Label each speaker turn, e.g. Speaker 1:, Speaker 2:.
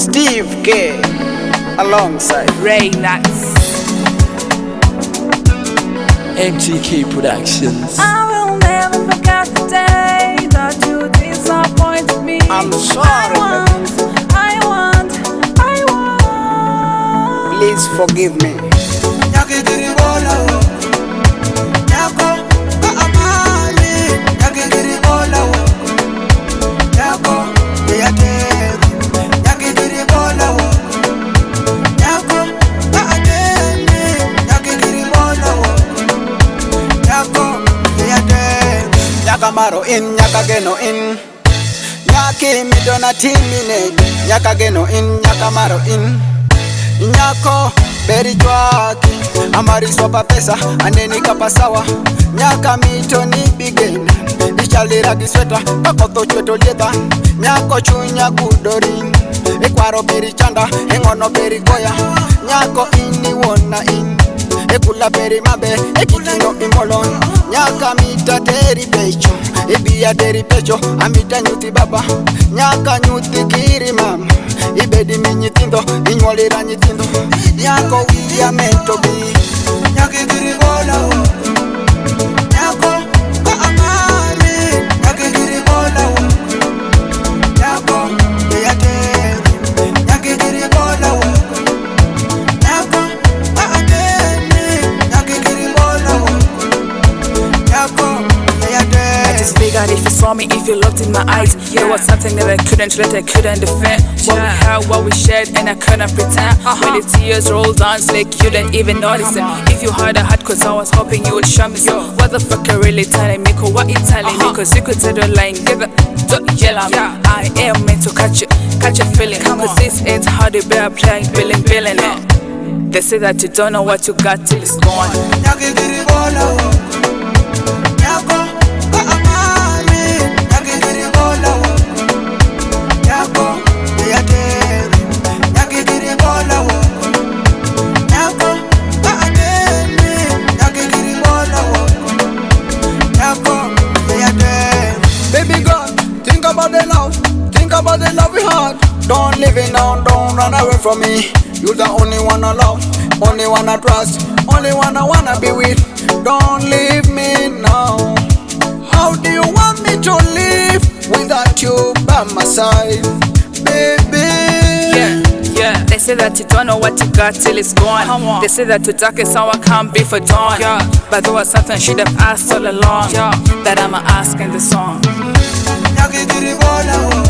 Speaker 1: Steve K alongside
Speaker 2: Ray Nuts.
Speaker 3: MTK Productions.
Speaker 2: I will never forget the day that you disappointed me.
Speaker 1: I'm sorry,
Speaker 2: I want.
Speaker 1: please forgive me. Nyaka maro in, nyaka geno in. Nyaki midona timine, nyaka geno in, nyaka maro in. Nyako beri chwaki, amari swapa pesa, aneni kapasawa. Nyaka mito ni bigena, ichalira gisweta, kakotho chweto lietha. Nyako chunya gudorin, ekwaro beri chanda, engono beri goya. Nyako ini wona in, ekula beri mabe, ekitino imolon. Nyaka mita teri pecho, ibiya teri pecho, amita nyuti baba. Nyaka nyuti kiri mama, ibedi mi nyithindo, inyuolira nyithindo. Nyako wiya meto bi, nyaki kiri bola wo. Nyako ka amari, nyaki kiri bola wo. Nyako biya teri, nyaki kiri bola wo. Nyako ka ateni, nyaki kiri bola wo.
Speaker 2: I just figured if you saw me, if you looked in my eyes, there was something that I couldn't defend. What we had, what we shared, and I couldn't pretend. When the tears rolled down, it's like you didn't even notice it. If you had a heart, cause I was hoping you would show me some. What the fuck are really telling me? Cause what you telling me? Cause you could tell the line, give it, don't yell at me. I am meant to catch a feeling. Cause this ain't how they bear playing, billing it. They say that you don't know what you got till it's gone.
Speaker 1: Baby girl, think about the love we had. Don't leave it now, don't run away from me. You're the only one I love, only one I trust, only one I wanna be with. Don't leave me now. How do you want me to live without you by my side, baby?
Speaker 2: Yeah. They say that you don't know what you got till it's gone. They say that to dark is how I can't be for dawn. But there was something I should have asked all along, that I'ma ask in the song.
Speaker 1: Nyaki kiri bola wo.